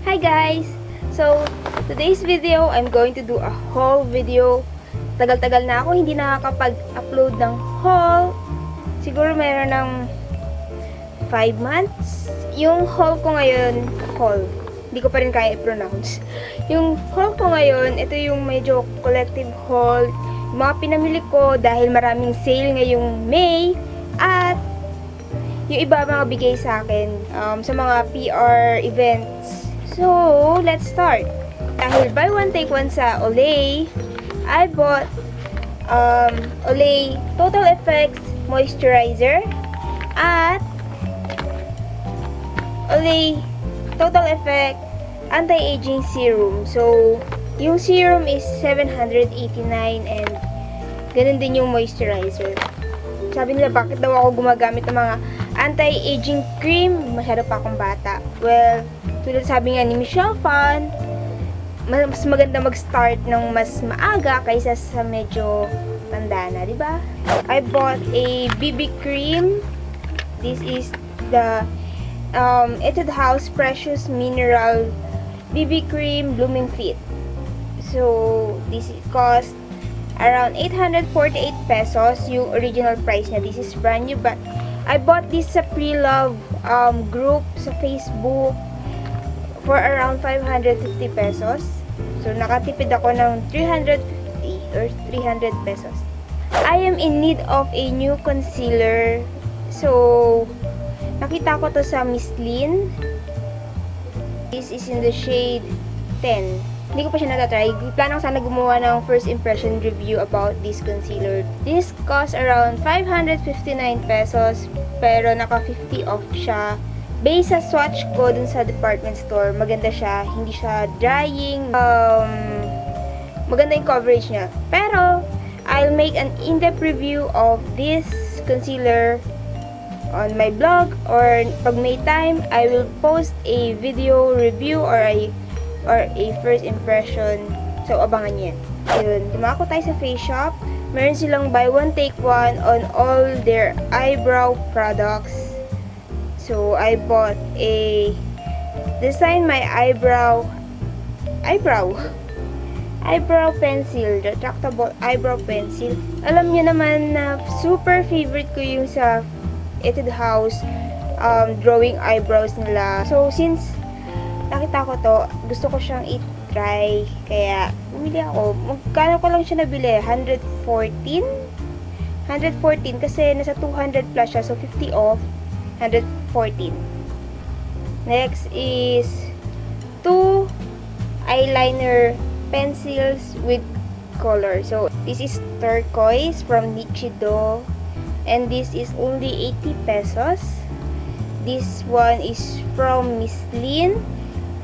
Hi guys! So, today's video, I'm going to do a haul video. Tagal-tagal na ako hindi nakakapag-upload ng haul. Siguro meron ng 5 months. Yung haul ko ngayon, hindi ko pa rin kaya i-pronounce. Yung haul ko ngayon, ito yung medyo collective haul. Yung mga pinamili ko dahil maraming sale ngayong May. At yung iba mga bigay sa akin sa mga PR events. So, let's start. Dahil buy one take one sa Olay, I bought Olay Total Effects Moisturizer at Olay Total Effect Anti-Aging Serum. So, yung serum is $789 and ganun din yung moisturizer. Sabi nila, bakit daw ako gumagamit ng mga anti-aging cream? Masyado pa akong bata. Well, tulad sabi nga ni Michelle Phan, mas maganda mag-start ng mas maaga kaysa sa medyo tanda na, di ba? I bought a BB cream. This is the Etude House Precious Mineral BB Cream Blooming Fit. So, this cost around 848 pesos yung original price niya. This is brand new, but I bought this sa pre-love group sa Facebook for around 550 pesos. So, nakatipid ako ng 350 or 300 pesos. I am in need of a new concealer. So, nakita ko to sa Miss Lynn. This is in the shade 10. Hindi ko pa siya natatry. Planong sana gumawa ng first impression review about this concealer. This cost around 559 pesos, pero naka 50 off siya. Based sa swatch ko dun sa department store, maganda siya. Hindi siya drying. Maganda yung coverage niya. Pero, I'll make an in-depth review of this concealer on my blog, or pag may time, I will post a video review or a first impression. So, abangan yan. Yun, dumako tayo sa Face Shop. Meron silang buy one take one on all their eyebrow products. So, I bought a Design My Eyebrow pencil, retractable eyebrow pencil. Alam niyo naman na super favorite ko yung sa Etude House drawing eyebrows nila. So, since nakita ko to, gusto ko siyang i-try. Kaya, bumili ako. Magkano ko lang siya nabili? 114 kasi nasa 200 plus siya. So, 50 off. 114. Next is 2 eyeliner pencils with color. So, this is turquoise from Nichido. And this is only 80 pesos. This one is from Miss Lynn.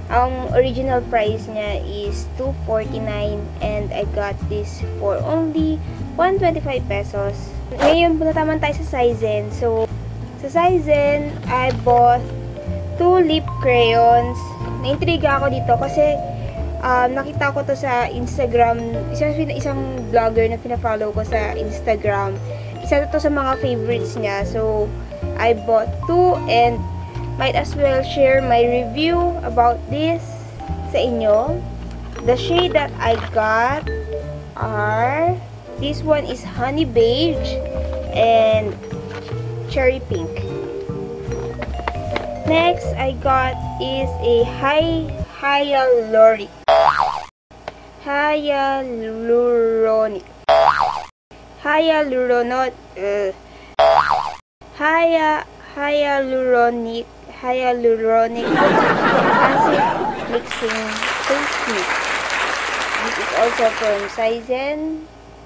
Ang original price niya is 249 and I got this for only 125 pesos. Ngayon, punta naman tayo sa Sizen. So, sa Sizen, I bought 2 lip crayons. Naintriga ako dito kasi nakita ko to sa Instagram. Isang vlogger na pina-follow ko sa Instagram. Isa to sa mga favorites niya. So, I bought 2 and might as well share my review about this sa inyo. The shade that I got are, this one is honey beige and cherry pink. Next I got is a hyaluronic acid mixing face mix. This is also from Sizen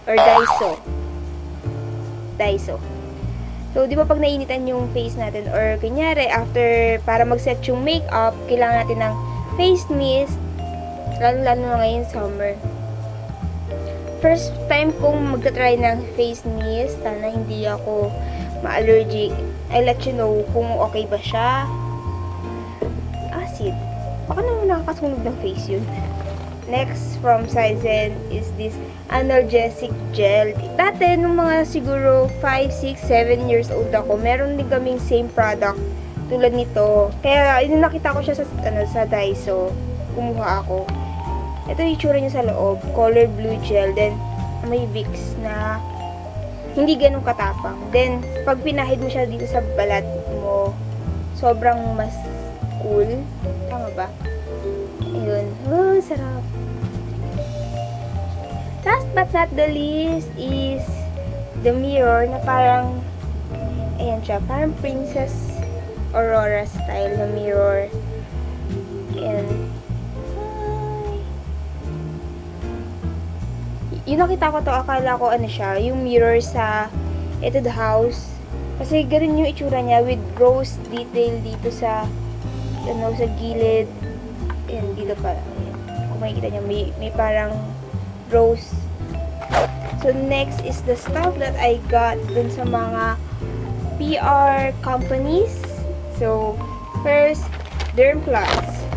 or Daiso. So, di ba pag nainitan yung face natin, or kunyari, after, para mag-set yung makeup, kailangan natin ng face mist, lalo na ngayon summer. First time kong magta-try ng face mist, sana hindi ako ma-allergic. I'll let you know kung okay ba siya. Acid. Baka naman nakakasunog ng face yun. Next from Sizen is this analgesic gel. Dati, nung mga siguro 5, 6, 7 years old ako, meron din kaming same product tulad nito. Kaya, nakita ko siya sa Daiso. kumuha ako. Ito yung itsura niya sa loob. Color blue gel. Then, may Vicks na hindi ganun katapang. Then, pag pinahid mo siya dito sa balat mo, sobrang mas cool. Tama ba? Ayun. Oh, sarap. Last but not the least is the mirror na parang, ayan siya, parang Princess Aurora style na mirror. Ayan. Yung nakita ko to, akala ko ano siya, yung mirror sa Etude House. Kasi ganun yung itsura niya with rose detail dito sa, ano, sa gilid. Ayan, dito pa. Ayan. Kung makikita niya, may parang rose. So, next is the stuff that I got dun sa mga PR companies. So, first, Derm Plus.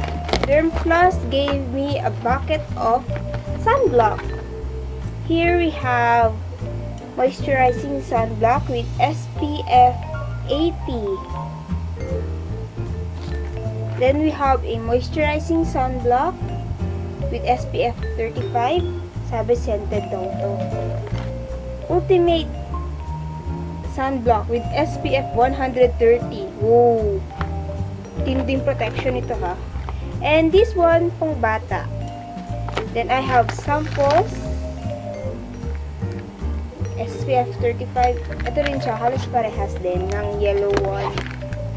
Derm Plus gave me a bucket of sunblock. Here we have moisturizing sunblock with SPF 80. Then we have a moisturizing sunblock with SPF 35. Sabi scented daw to. Ultimate sunblock with SPF 130. Whoa! Tinding protection ito ha. And this one pang bata. Then I have samples. SPF 35. Ito rin siya. Halos parehas din ng yellow one.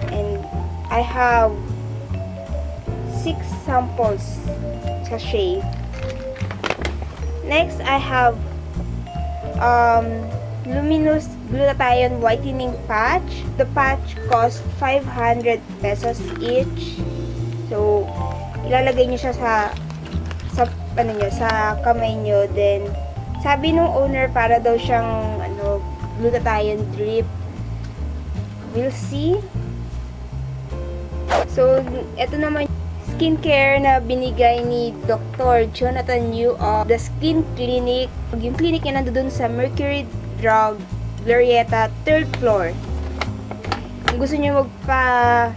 And I have 6 samples sa shade. Next, I have Luminous Glutathione Whitening Patch. The patch cost 500 pesos each. So, ilalagay nyo siya sa kamay nyo. Then, sabi nung owner, para daw siyang glutathione drip. We'll see. So, ito naman skincare na binigay ni Dr. Jonathan Yu of the Skin Clinic. Yung clinic niya nandoon sa Mercury Drug, Glorieta, 3rd floor. Kung gusto niyo magpa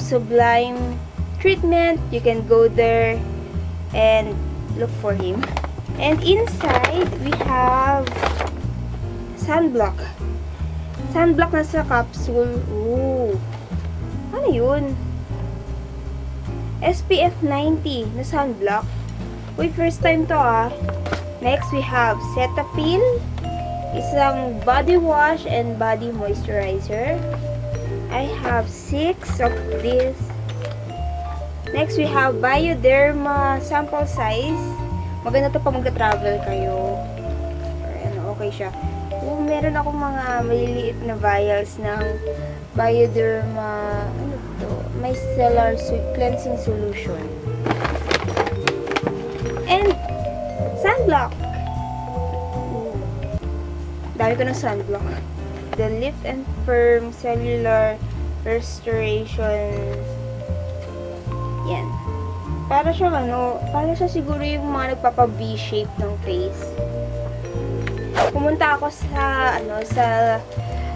sublime treatment, you can go there and look for him. And inside, we have sunblock. Sunblock na sa capsule. Ooh. Ano yun? SPF 90 na sunblock. Uy, first time to ah. Next, we have Cetaphil. Isang body wash and body moisturizer. I have 6 of this. Next, we have Bioderma sample size. Maganda to pag mag-travel kayo. Or, okay siya. Meron akong mga maliliit na vials ng Bioderma, micellar cleansing solution. And sunblock. Dami ko ng sunblock. The Lift and Firm Cellular Restoration. Yan. Para siya siguro yung mga nagpapa-V-shape ng face. Pumunta ako sa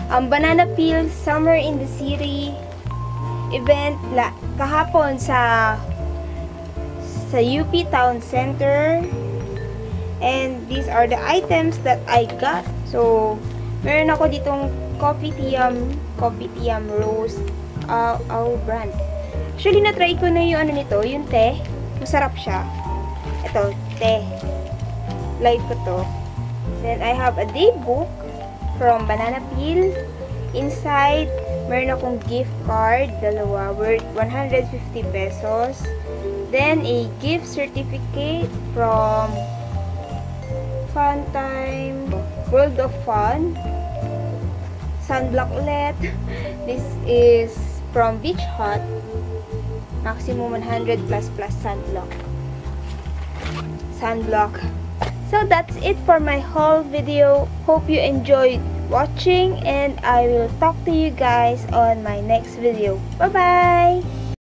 Banana Peel Summer in the City event kahapon sa UP Town Center. And these are the items that I got. So, meron ako ditong Kopitiam Rose our brand. Actually, na-try ko na yung yung teh. Masarap siya. Ito, teh. Like ko to. Then, I have a day book from Banana Peel. Inside, meron akong gift card, dalawa, worth 150 pesos. Then, a gift certificate from Fun Time, World of Fun. Sunblock ulit. This is from Beach Hut. Maximum 100 plus sunblock. So that's it for my whole video. Hope you enjoyed watching, and I will talk to you guys on my next video. Bye bye.